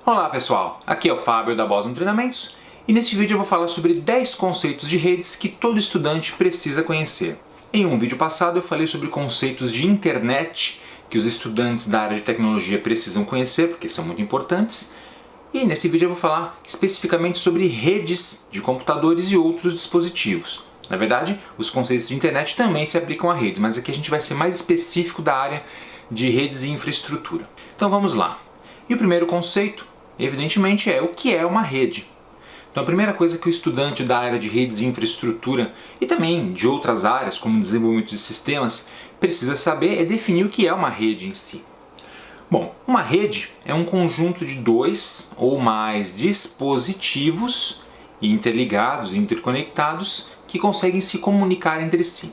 Olá pessoal, aqui é o Fábio da Boston Treinamentos e neste vídeo eu vou falar sobre 10 conceitos de redes que todo estudante precisa conhecer. Em um vídeo passado eu falei sobre conceitos de internet que os estudantes da área de tecnologia precisam conhecer porque são muito importantes. E nesse vídeo eu vou falar especificamente sobre redes de computadores e outros dispositivos. Na verdade, os conceitos de internet também se aplicam a redes, mas aqui a gente vai ser mais específico da área de redes e infraestrutura. Então vamos lá. E o primeiro conceito, evidentemente, é o que é uma rede. Então a primeira coisa que o estudante da área de redes e infraestrutura e também de outras áreas, como desenvolvimento de sistemas, precisa saber é definir o que é uma rede em si. Bom, uma rede é um conjunto de dois ou mais dispositivos interligados e interconectados que conseguem se comunicar entre si.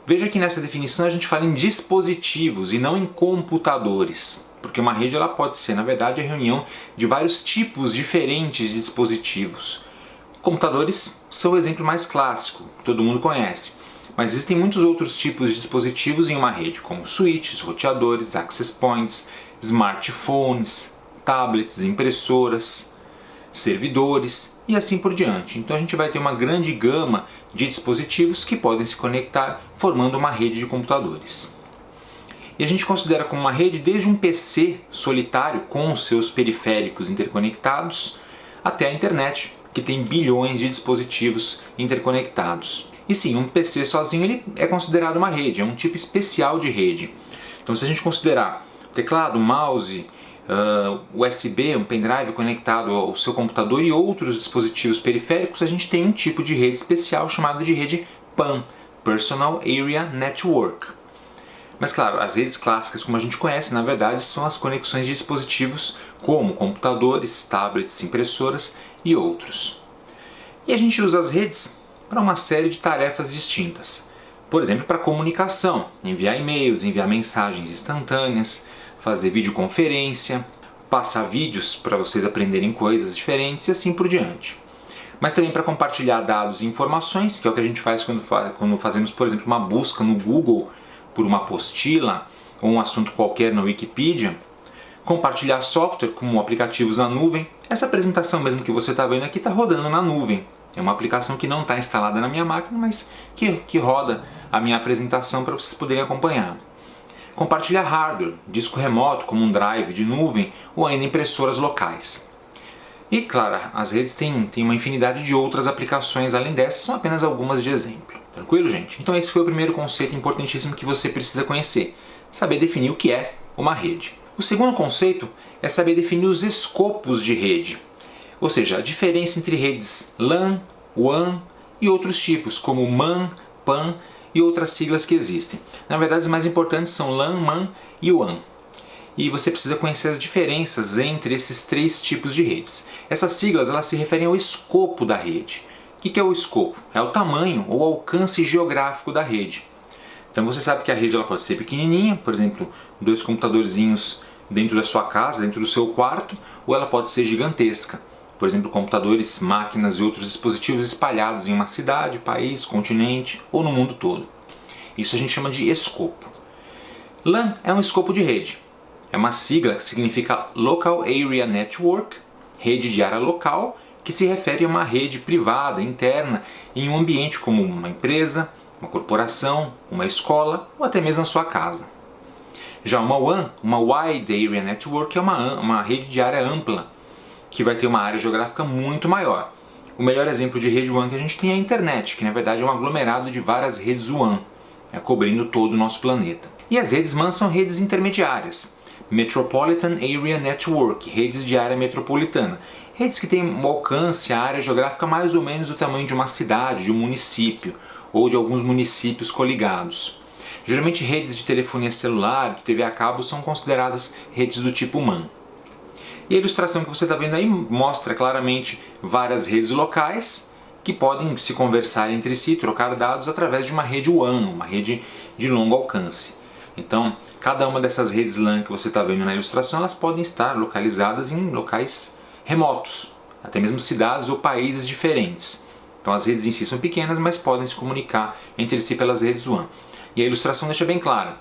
Veja que nessa definição a gente fala em dispositivos e não em computadores, porque uma rede ela pode ser, na verdade, a reunião de vários tipos diferentes de dispositivos. Computadores são o exemplo mais clássico, todo mundo conhece, mas existem muitos outros tipos de dispositivos em uma rede, como switches, roteadores, access points, smartphones, tablets, impressoras, servidores e assim por diante. Então a gente vai ter uma grande gama de dispositivos que podem se conectar formando uma rede de computadores. E a gente considera como uma rede desde um PC solitário com os seus periféricos interconectados até a internet, que tem bilhões de dispositivos interconectados. E sim, um PC sozinho ele é considerado uma rede, é um tipo especial de rede. Então se a gente considerar teclado, mouse, USB, um pendrive conectado ao seu computador e outros dispositivos periféricos, a gente tem um tipo de rede especial chamado de rede PAN, Personal Area Network. Mas claro, as redes clássicas como a gente conhece, na verdade, são as conexões de dispositivos como computadores, tablets, impressoras e outros. E a gente usa as redes para uma série de tarefas distintas. Por exemplo, para comunicação, enviar e-mails, enviar mensagens instantâneas, fazer videoconferência, passar vídeos para vocês aprenderem coisas diferentes e assim por diante. Mas também para compartilhar dados e informações, que é o que a gente faz quando fazemos, por exemplo, uma busca no Google por uma apostila ou um assunto qualquer na Wikipedia. Compartilhar software como aplicativos na nuvem. Essa apresentação mesmo que você está vendo aqui está rodando na nuvem. É uma aplicação que não está instalada na minha máquina, mas que roda a minha apresentação para vocês poderem acompanhar. Compartilhar hardware, disco remoto como um drive de nuvem ou ainda impressoras locais. E claro, as redes têm uma infinidade de outras aplicações além dessas, são apenas algumas de exemplo. Tranquilo, gente? Então esse foi o primeiro conceito importantíssimo que você precisa conhecer, saber definir o que é uma rede. O segundo conceito é saber definir os escopos de rede, ou seja, a diferença entre redes LAN, WAN e outros tipos, como MAN, PAN e outras siglas que existem. Na verdade, as mais importantes são LAN, MAN e WAN. E você precisa conhecer as diferenças entre esses três tipos de redes. Essas siglas elas se referem ao escopo da rede. O que é o escopo? É o tamanho ou alcance geográfico da rede. Então você sabe que a rede ela pode ser pequenininha, por exemplo, 2 computadorzinhos dentro da sua casa, dentro do seu quarto, ou ela pode ser gigantesca. Por exemplo, computadores, máquinas e outros dispositivos espalhados em uma cidade, país, continente ou no mundo todo. Isso a gente chama de escopo. LAN é um escopo de rede. É uma sigla que significa Local Area Network, rede de área local, que se refere a uma rede privada, interna, em um ambiente como uma empresa, uma corporação, uma escola ou até mesmo a sua casa. Já uma WAN, uma Wide Area Network, é uma rede de área ampla, que vai ter uma área geográfica muito maior. O melhor exemplo de rede WAN que a gente tem é a internet, que na verdade é um aglomerado de várias redes WAN, cobrindo todo o nosso planeta. E as redes MAN são redes intermediárias, Metropolitan Area Network, redes de área metropolitana, redes que têm um alcance, a área geográfica mais ou menos do tamanho de uma cidade, de um município, ou de alguns municípios coligados. Geralmente redes de telefonia celular, de TV a cabo, são consideradas redes do tipo MAN. E a ilustração que você está vendo aí mostra claramente várias redes locais que podem se conversar entre si, trocar dados através de uma rede WAN, uma rede de longo alcance. Então, cada uma dessas redes LAN que você está vendo na ilustração, elas podem estar localizadas em locais remotos, até mesmo cidades ou países diferentes. Então as redes em si são pequenas, mas podem se comunicar entre si pelas redes WAN. E a ilustração deixa bem claro,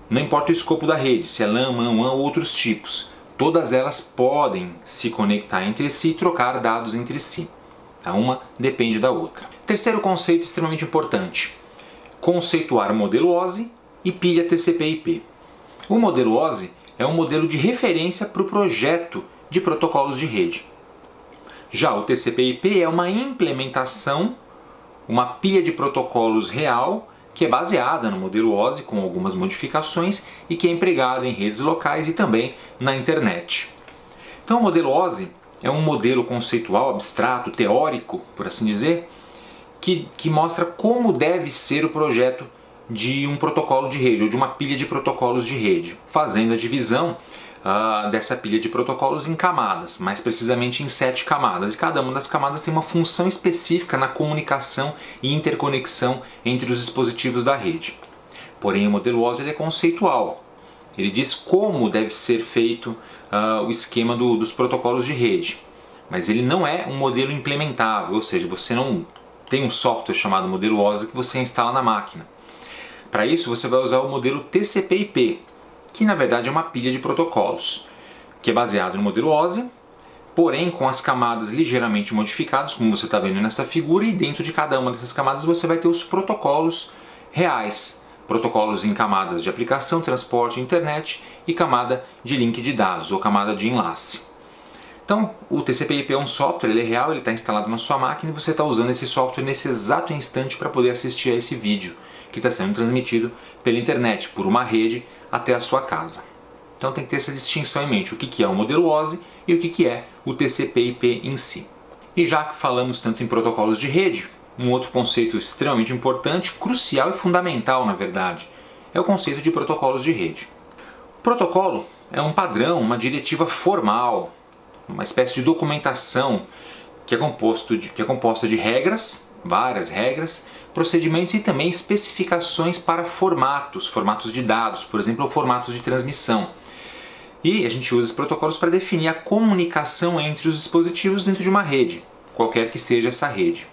não importa o escopo da rede, se é LAN, MAN, WAN ou outros tipos. Todas elas podem se conectar entre si e trocar dados entre si. Uma depende da outra. Terceiro conceito extremamente importante: conceituar modelo OSI e pilha TCP/IP. O modelo OSI é um modelo de referência para o projeto de protocolos de rede. Já o TCP/IP é uma implementação, uma pilha de protocolos real que é baseada no modelo OSI com algumas modificações e que é empregada em redes locais e também na internet. Então o modelo OSI é um modelo conceitual, abstrato, teórico, por assim dizer, que mostra como deve ser o projeto de um protocolo de rede ou de uma pilha de protocolos de rede, fazendo a divisão dessa pilha de protocolos em camadas, mais precisamente em 7 camadas, e cada uma das camadas tem uma função específica na comunicação e interconexão entre os dispositivos da rede. Porém, o modelo OSI é conceitual. Ele diz como deve ser feito o esquema dos protocolos de rede, mas ele não é um modelo implementável, ou seja, você não tem um software chamado modelo OSI que você instala na máquina. Para isso, você vai usar o modelo TCP/IP, que na verdade é uma pilha de protocolos, que é baseado no modelo OSI, porém com as camadas ligeiramente modificadas, como você está vendo nessa figura, e dentro de cada uma dessas camadas você vai ter os protocolos reais, protocolos em camadas de aplicação, transporte, internet e camada de link de dados ou camada de enlace. Então, o TCP/IP é um software, ele é real, ele está instalado na sua máquina e você está usando esse software nesse exato instante para poder assistir a esse vídeo que está sendo transmitido pela internet, por uma rede, até a sua casa. Então tem que ter essa distinção em mente, o que é o modelo OSI e o que é o TCP/IP em si. E já que falamos tanto em protocolos de rede, um outro conceito extremamente importante, crucial e fundamental na verdade, é o conceito de protocolos de rede. O protocolo é um padrão, uma diretiva formal, uma espécie de documentação que é composta de regras, várias regras, procedimentos e também especificações para formatos de dados, por exemplo, ou formatos de transmissão. E a gente usa esses protocolos para definir a comunicação entre os dispositivos dentro de uma rede, qualquer que seja essa rede.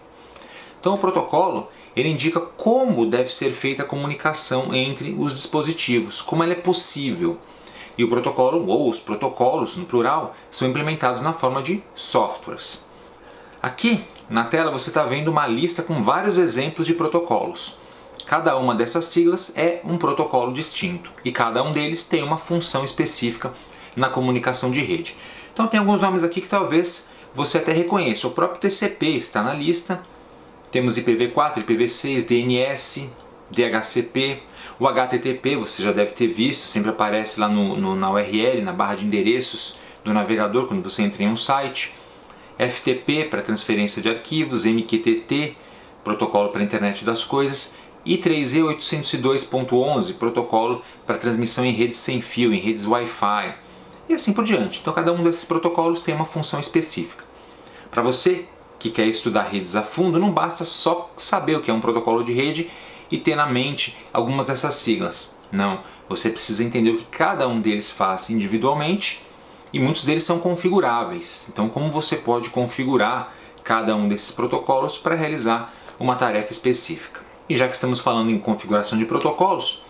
Então o protocolo ele indica como deve ser feita a comunicação entre os dispositivos, como ela é possível. E o protocolo, ou os protocolos no plural, são implementados na forma de softwares. Aqui na tela você está vendo uma lista com vários exemplos de protocolos. Cada uma dessas siglas é um protocolo distinto e cada um deles tem uma função específica na comunicação de rede. Então tem alguns nomes aqui que talvez você até reconheça. O próprio TCP está na lista. Temos IPv4, IPv6, DNS, DHCP, o HTTP você já deve ter visto, sempre aparece lá na URL, na barra de endereços do navegador quando você entra em um site. FTP para transferência de arquivos, MQTT, protocolo para a internet das coisas, e 3E 802.11, protocolo para transmissão em redes sem fio, em redes Wi-Fi, e assim por diante. Então cada um desses protocolos tem uma função específica. Para você que quer estudar redes a fundo, não basta só saber o que é um protocolo de rede e ter na mente algumas dessas siglas. Não, você precisa entender o que cada um deles faz individualmente e muitos deles são configuráveis. Então como você pode configurar cada um desses protocolos para realizar uma tarefa específica. E já que estamos falando em configuração de protocolos,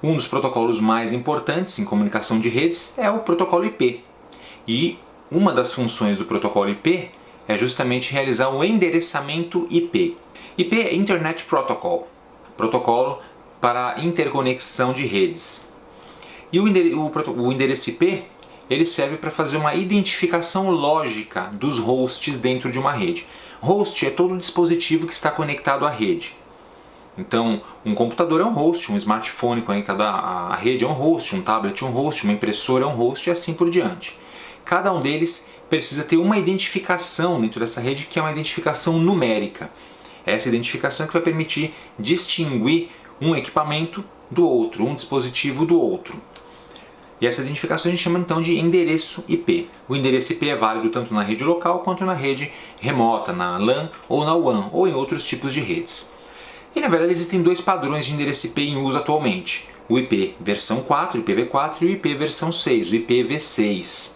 um dos protocolos mais importantes em comunicação de redes é o protocolo IP. E uma das funções do protocolo IP é justamente realizar o endereçamento IP. IP é Internet Protocol, protocolo para interconexão de redes. E o endereço IP ele serve para fazer uma identificação lógica dos hosts dentro de uma rede. Host é todo dispositivo que está conectado à rede. Então, um computador é um host, um smartphone conectado à rede é um host, um tablet é um host, uma impressora é um host e assim por diante. Cada um deles precisa ter uma identificação dentro dessa rede que é uma identificação numérica. Essa identificação que vai permitir distinguir um equipamento do outro, um dispositivo do outro. E essa identificação a gente chama então de endereço IP. O endereço IP é válido tanto na rede local quanto na rede remota, na LAN ou na WAN, ou em outros tipos de redes. E na verdade existem dois padrões de endereço IP em uso atualmente. O IP versão 4, IPv4, e o IP versão 6, o IPv6.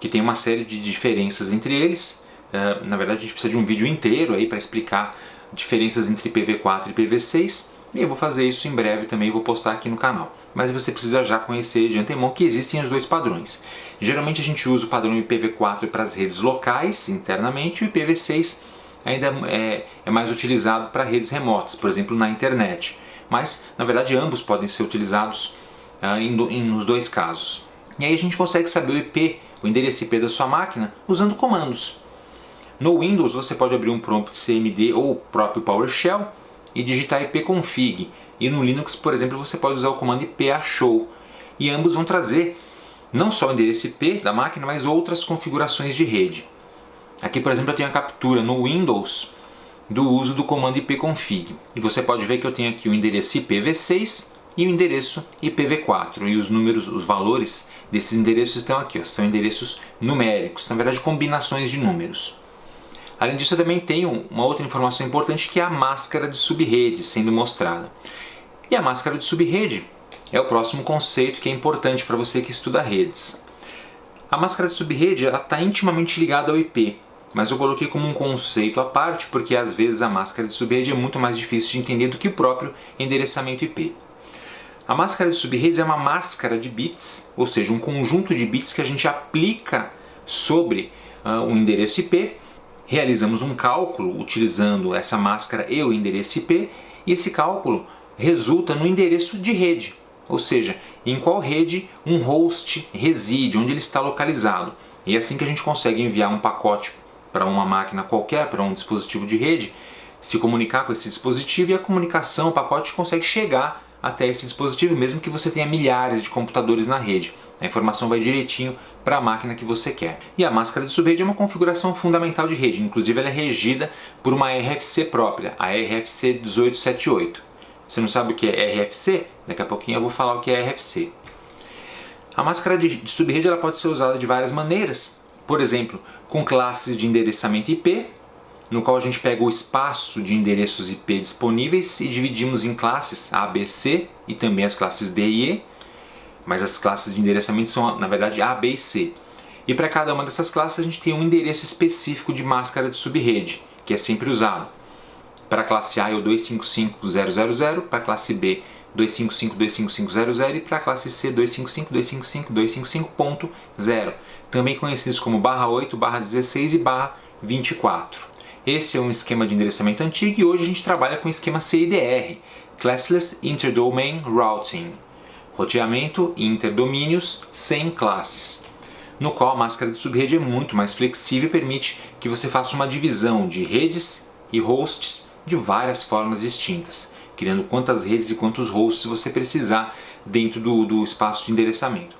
Que tem uma série de diferenças entre eles. Na verdade a gente precisa de um vídeo inteiro aí para explicar diferenças entre IPv4 e IPv6. E eu vou fazer isso em breve também, vou postar aqui no canal. mas você precisa já conhecer de antemão que existem os dois padrões. Geralmente a gente usa o padrão IPv4 para as redes locais, internamente, e o IPv6 ainda é mais utilizado para redes remotas, por exemplo, na internet. Mas, na verdade, ambos podem ser utilizados nos dois casos. E aí a gente consegue saber o IP, o endereço IP da sua máquina, usando comandos. No Windows você pode abrir um prompt cmd ou o próprio PowerShell e digitar ipconfig. E no Linux, por exemplo, você pode usar o comando ipashow. E ambos vão trazer não só o endereço IP da máquina, mas outras configurações de rede. Aqui, por exemplo, eu tenho a captura no Windows do uso do comando ipconfig. E você pode ver que eu tenho aqui o endereço IPv6 e o endereço IPv4. E os números, os valores desses endereços estão aqui, ó, são endereços numéricos, na verdade combinações de números. Além disso, eu também tenho uma outra informação importante, que é a máscara de subrede sendo mostrada. E a máscara de subrede é o próximo conceito que é importante para você que estuda redes. A máscara de subrede está intimamente ligada ao IP, mas eu coloquei como um conceito à parte porque às vezes a máscara de subrede é muito mais difícil de entender do que o próprio endereçamento IP. A máscara de subredes é uma máscara de bits, ou seja, um conjunto de bits que a gente aplica sobre o endereço IP. Realizamos um cálculo utilizando essa máscara e o endereço IP, e esse cálculo resulta no endereço de rede, ou seja, em qual rede um host reside, onde ele está localizado. E é assim que a gente consegue enviar um pacote para uma máquina qualquer, para um dispositivo de rede, se comunicar com esse dispositivo, e a comunicação, o pacote consegue chegar até esse dispositivo, mesmo que você tenha milhares de computadores na rede. A informação vai direitinho para a máquina que você quer. E a máscara de subrede é uma configuração fundamental de rede, inclusive ela é regida por uma RFC própria, a RFC 1878. Você não sabe o que é RFC? Daqui a pouquinho eu vou falar o que é RFC. A máscara de subrede ela pode ser usada de várias maneiras, por exemplo, com classes de endereçamento IP, no qual a gente pega o espaço de endereços IP disponíveis e dividimos em classes A, B, C e também as classes D e E, mas as classes de endereçamento são, na verdade, A, B e C. E para cada uma dessas classes a gente tem um endereço específico de máscara de subrede, que é sempre usado. Para a classe A é o 255.0.0.0, para a classe B 255.255.0.0 e para a classe C 255.255.255.0, também conhecidos como /8, /16 e /24. Esse é um esquema de endereçamento antigo e hoje a gente trabalha com o esquema CIDR, Classless Interdomain Routing, roteamento interdomínios sem classes, no qual a máscara de subrede é muito mais flexível e permite que você faça uma divisão de redes e hosts de várias formas distintas, criando quantas redes e quantos hosts você precisar dentro do espaço de endereçamento.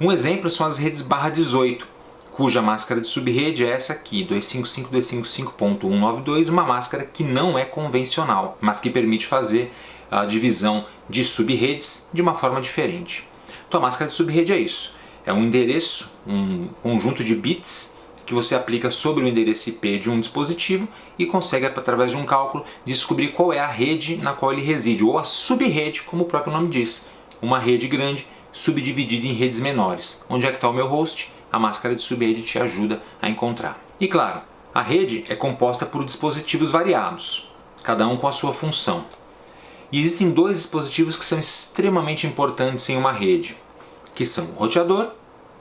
Um exemplo são as redes /18, cuja máscara de subrede é essa aqui, 255.255.192, uma máscara que não é convencional, mas que permite fazer a divisão de subredes de uma forma diferente. Então a máscara de subrede é isso, é um endereço, um conjunto de bits que você aplica sobre o endereço IP de um dispositivo e consegue, através de um cálculo, descobrir qual é a rede na qual ele reside, ou a subrede, como o próprio nome diz, uma rede grande subdividida em redes menores. Onde é que está o meu host? A máscara de subrede te ajuda a encontrar. E claro, a rede é composta por dispositivos variados, cada um com a sua função. E existem dois dispositivos que são extremamente importantes em uma rede, que são o roteador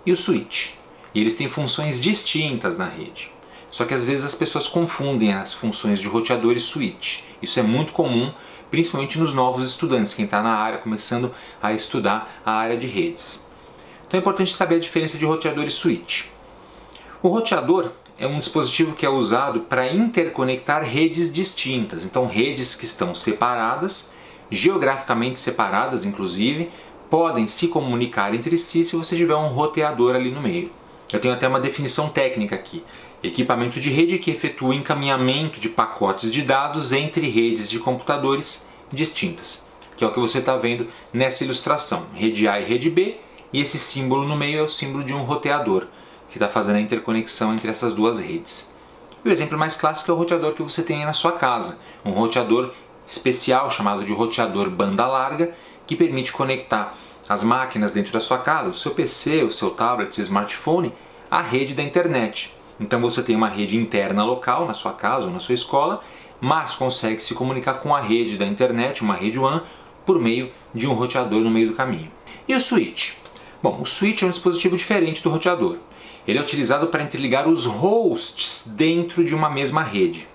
e o switch. E eles têm funções distintas na rede. Só que às vezes as pessoas confundem as funções de roteador e switch. Isso é muito comum, principalmente nos novos estudantes, quem está na área, começando a estudar a área de redes. Então é importante saber a diferença de roteador e switch. O roteador é um dispositivo que é usado para interconectar redes distintas. Então redes que estão separadas, geograficamente separadas inclusive, podem se comunicar entre si se você tiver um roteador ali no meio. Eu tenho até uma definição técnica aqui. Equipamento de rede que efetua encaminhamento de pacotes de dados entre redes de computadores distintas, que é o que você está vendo nessa ilustração. Rede A e rede B, e esse símbolo no meio é o símbolo de um roteador, que está fazendo a interconexão entre essas duas redes. E o exemplo mais clássico é o roteador que você tem aí na sua casa, um roteador especial chamado de roteador banda larga, que permite conectar as máquinas dentro da sua casa, o seu PC, o seu tablet, seu smartphone, à rede da internet. Então você tem uma rede interna local na sua casa ou na sua escola, mas consegue se comunicar com a rede da internet, uma rede WAN, por meio de um roteador no meio do caminho. E o switch? Bom, o switch é um dispositivo diferente do roteador. Ele é utilizado para interligar os hosts dentro de uma mesma rede.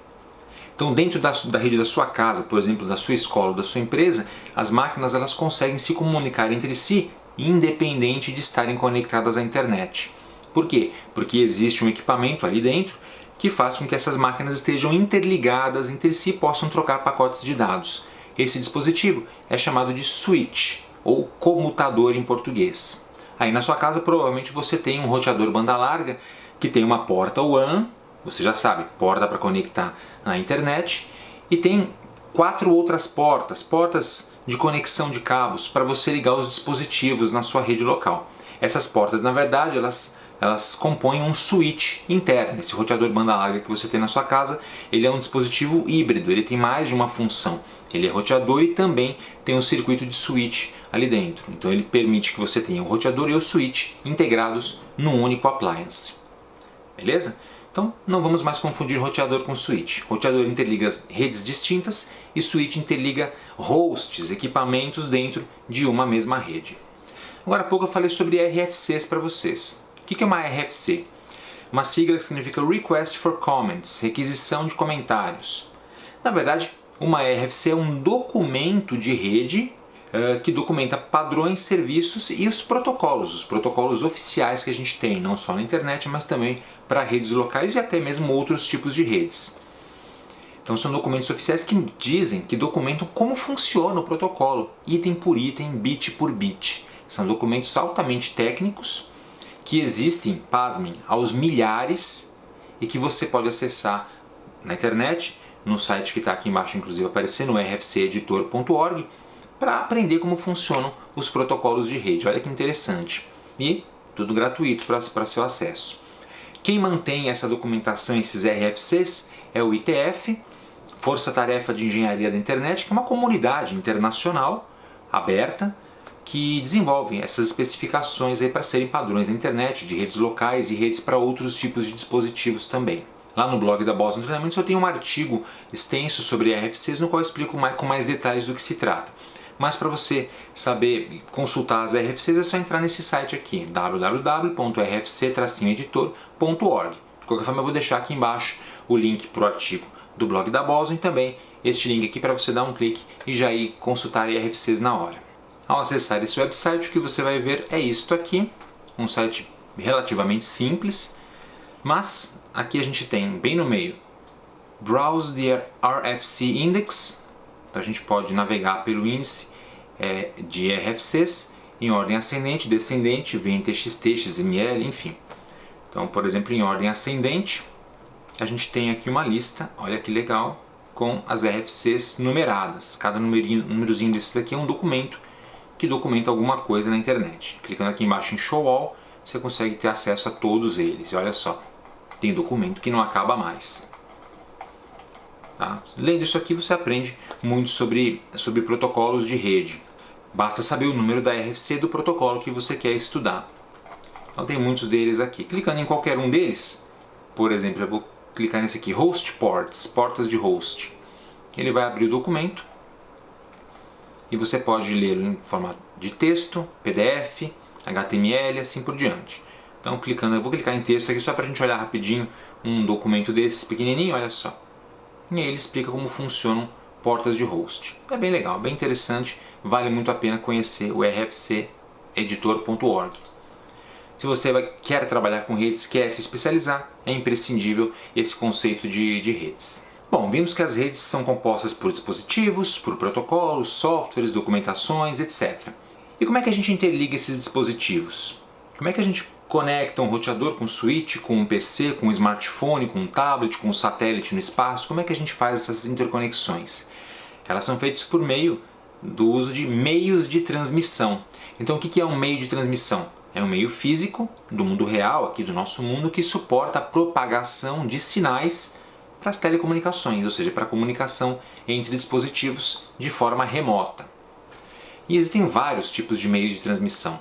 Então, dentro da rede da sua casa, por exemplo, da sua escola ou da sua empresa, as máquinas elas conseguem se comunicar entre si, independente de estarem conectadas à internet. Por quê? Porque existe um equipamento ali dentro que faz com que essas máquinas estejam interligadas entre si e possam trocar pacotes de dados. Esse dispositivo é chamado de switch, ou comutador em português. Aí na sua casa provavelmente você tem um roteador banda larga que tem uma porta WAN, você já sabe, porta para conectar na internet, e tem 4 outras portas de conexão de cabos para você ligar os dispositivos na sua rede local. Essas portas, na verdade, elas compõem um switch interno. Esse roteador banda larga que você tem na sua casa, ele é um dispositivo híbrido, ele tem mais de uma função. Ele é roteador e também tem um circuito de switch ali dentro. Então ele permite que você tenha o roteador e o switch integrados num único appliance. Beleza? Então não vamos mais confundir roteador com switch. Roteador interliga redes distintas e switch interliga hosts, equipamentos dentro de uma mesma rede. Agora há pouco eu falei sobre RFCs para vocês. O que é uma RFC? Uma sigla que significa Request for Comments, requisição de comentários. Na verdade, uma RFC é um documento de rede que documenta padrões, serviços e os protocolos oficiais que a gente tem, não só na internet, mas também para redes locais e até mesmo outros tipos de redes. Então são documentos oficiais que dizem, que documentam como funciona o protocolo, item por item, bit por bit. São documentos altamente técnicos que existem, pasmem, aos milhares e que você pode acessar na internet, no site que está aqui embaixo, inclusive aparecendo, rfceditor.org, para aprender como funcionam os protocolos de rede. Olha que interessante. E tudo gratuito para seu acesso. Quem mantém essa documentação, esses RFCs, é o ITF, Força Tarefa de Engenharia da Internet, que é uma comunidade internacional aberta que desenvolve essas especificações para serem padrões da internet, de redes locais e redes para outros tipos de dispositivos também. Lá no blog da Boston Treinamentos eu tenho um artigo extenso sobre RFCs no qual eu explico com mais detalhes do que se trata. Mas para você saber consultar as RFCs é só entrar nesse site aqui, www.rfc-editor.org. De qualquer forma eu vou deixar aqui embaixo o link para o artigo do blog da Boston e também este link aqui para você dar um clique e já ir consultar RFCs na hora. Ao acessar esse website o que você vai ver é isto aqui, um site relativamente simples, mas aqui a gente tem bem no meio Browse the RFC Index. Então a gente pode navegar pelo índice de RFCs em ordem ascendente, descendente, VNTXT, XML, enfim. Então, por exemplo, em ordem ascendente, a gente tem aqui uma lista, olha que legal, com as RFCs numeradas. Cada númerozinho desses aqui é um documento que documenta alguma coisa na internet. Clicando aqui embaixo em Show All, você consegue ter acesso a todos eles. E olha só, tem documento que não acaba mais. Tá? Lendo isso aqui você aprende muito sobre protocolos de rede. Basta saber o número da RFC do protocolo que você quer estudar. Então tem muitos deles aqui. Clicando em qualquer um deles, por exemplo, eu vou clicar nesse aqui, Host Ports, portas de host. Ele vai abrir o documento e você pode lê-lo em formato de texto, PDF, HTML, assim por diante. Então eu vou clicar em texto aqui só para a gente olhar rapidinho um documento desses pequenininho, olha só. E aí ele explica como funcionam portas de host. É bem legal, bem interessante, vale muito a pena conhecer o rfceditor.org. Se você quer trabalhar com redes, quer se especializar, é imprescindível esse conceito de redes. Bom, vimos que as redes são compostas por dispositivos, por protocolos, softwares, documentações, etc. E como é que a gente interliga esses dispositivos? Como é que a gente conecta um roteador com um switch, com um PC, com um smartphone, com um tablet, com um satélite no espaço? Como é que a gente faz essas interconexões? Elas são feitas por meio do uso de meios de transmissão. Então o que é um meio de transmissão? É um meio físico do mundo real, aqui do nosso mundo, que suporta a propagação de sinais para as telecomunicações, ou seja, para a comunicação entre dispositivos de forma remota. E existem vários tipos de meios de transmissão.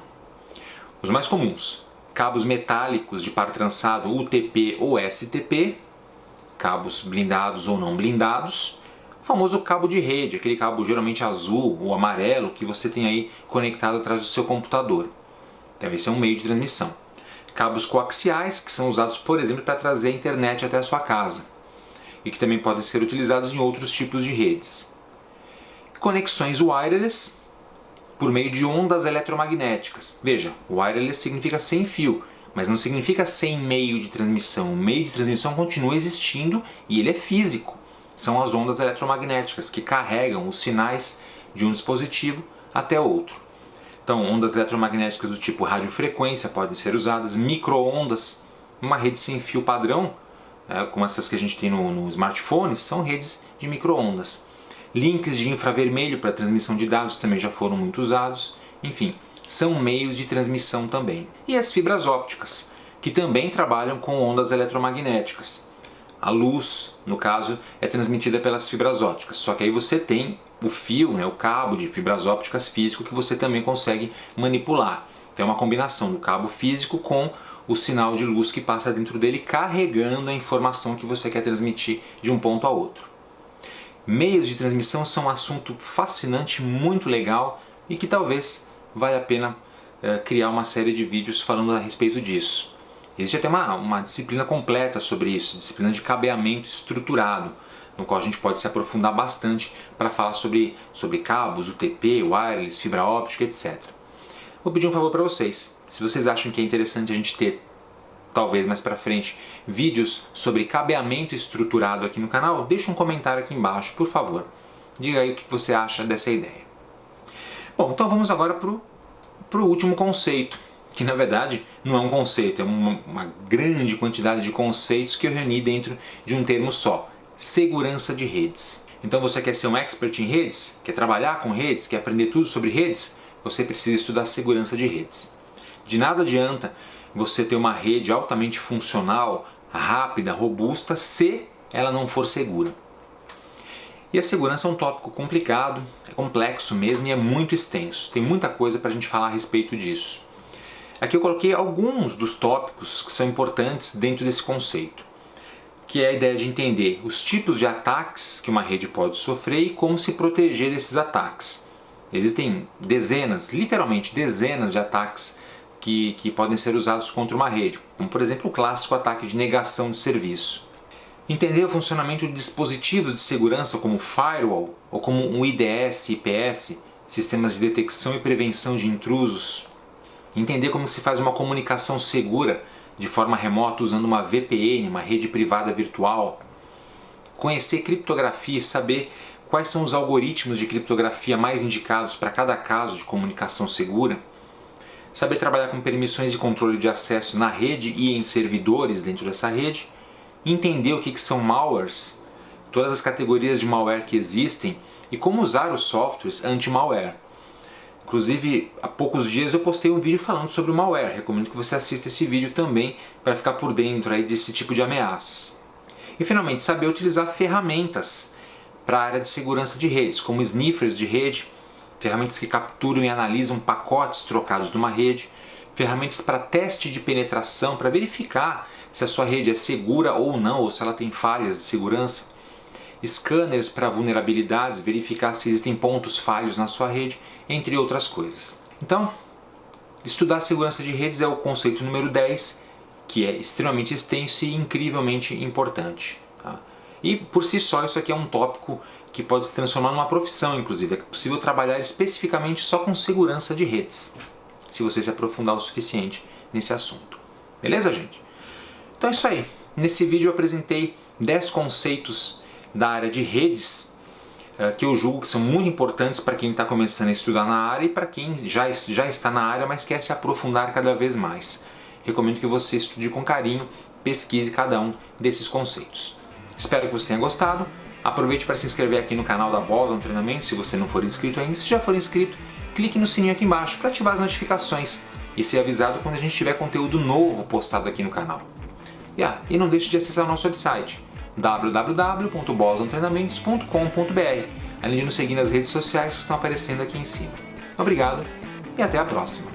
Os mais comuns: cabos metálicos de par trançado UTP ou STP, cabos blindados ou não blindados, O famoso cabo de rede, aquele cabo geralmente azul ou amarelo que você tem aí conectado atrás do seu computador. Então esse é um meio de transmissão. Cabos coaxiais, que são usados, por exemplo, para trazer a internet até a sua casa e que também podem ser utilizados em outros tipos de redes. Conexões wireless por meio de ondas eletromagnéticas. Veja, wireless significa sem fio, mas não significa sem meio de transmissão. O meio de transmissão continua existindo e ele é físico. São as ondas eletromagnéticas que carregam os sinais de um dispositivo até outro. Então, ondas eletromagnéticas do tipo radiofrequência podem ser usadas, micro-ondas, uma rede sem fio padrão, como essas que a gente tem no smartphone, são redes de micro-ondas. Links de infravermelho para transmissão de dados também já foram muito usados. Enfim, são meios de transmissão também. E as fibras ópticas, que também trabalham com ondas eletromagnéticas. A luz, no caso, é transmitida pelas fibras ópticas, só que aí você tem o fio, o cabo de fibras ópticas físico que você também consegue manipular. Então é uma combinação do cabo físico com o sinal de luz que passa dentro dele, carregando a informação que você quer transmitir de um ponto a outro. Meios de transmissão são um assunto fascinante, muito legal e que talvez valha a pena criar uma série de vídeos falando a respeito disso. Existe até uma disciplina completa sobre isso, disciplina de cabeamento estruturado, no qual a gente pode se aprofundar bastante para falar sobre cabos, UTP, wireless, fibra óptica, etc. Vou pedir um favor para vocês. Se vocês acham que é interessante a gente ter, talvez mais para frente, vídeos sobre cabeamento estruturado aqui no canal, deixa um comentário aqui embaixo, por favor. Diga aí o que você acha dessa ideia. Bom, então vamos agora para o último conceito, que na verdade não é um conceito, é uma grande quantidade de conceitos que eu reuni dentro de um termo só: segurança de redes. Então você quer ser um expert em redes? Quer trabalhar com redes? Quer aprender tudo sobre redes? Você precisa estudar segurança de redes. De nada adianta você ter uma rede altamente funcional, rápida, robusta, se ela não for segura. E a segurança é um tópico complicado, é complexo mesmo e é muito extenso. Tem muita coisa para a gente falar a respeito disso. Aqui eu coloquei alguns dos tópicos que são importantes dentro desse conceito, que é a ideia de entender os tipos de ataques que uma rede pode sofrer e como se proteger desses ataques. Existem dezenas, literalmente dezenas de ataques que podem ser usados contra uma rede, como por exemplo o clássico ataque de negação de serviço. Entender o funcionamento de dispositivos de segurança como firewall ou como um IDS, IPS, sistemas de detecção e prevenção de intrusos. Entender como se faz uma comunicação segura de forma remota usando uma VPN, uma rede privada virtual. Conhecer criptografia e saber quais são os algoritmos de criptografia mais indicados para cada caso de comunicação segura. Saber trabalhar com permissões e controle de acesso na rede e em servidores dentro dessa rede. Entender o que são malwares, todas as categorias de malware que existem e como usar os softwares anti-malware. Inclusive, há poucos dias eu postei um vídeo falando sobre o malware. Recomendo que você assista esse vídeo também para ficar por dentro aí desse tipo de ameaças. E finalmente, saber utilizar ferramentas para a área de segurança de redes, como sniffers de rede, ferramentas que capturam e analisam pacotes trocados numa rede, ferramentas para teste de penetração, para verificar se a sua rede é segura ou não, ou se ela tem falhas de segurança, scanners para vulnerabilidades, verificar se existem pontos falhos na sua rede, entre outras coisas. Então, estudar segurança de redes é o conceito número 10, que é extremamente extenso e incrivelmente importante. Tá? E por si só isso aqui é um tópico que pode se transformar numa profissão, inclusive. É possível trabalhar especificamente só com segurança de redes, se você se aprofundar o suficiente nesse assunto. Beleza, gente? Então é isso aí. Nesse vídeo eu apresentei 10 conceitos da área de redes que eu julgo que são muito importantes para quem está começando a estudar na área e para quem já está na área, mas quer se aprofundar cada vez mais. Recomendo que você estude com carinho, pesquise cada um desses conceitos. Espero que você tenha gostado. Aproveite para se inscrever aqui no canal da Boston Treinamento, se você não for inscrito ainda. Se já for inscrito, clique no sininho aqui embaixo para ativar as notificações e ser avisado quando a gente tiver conteúdo novo postado aqui no canal. E não deixe de acessar o nosso website www.bostontreinamentos.com.br, além de nos seguir nas redes sociais que estão aparecendo aqui em cima. Obrigado e até a próxima!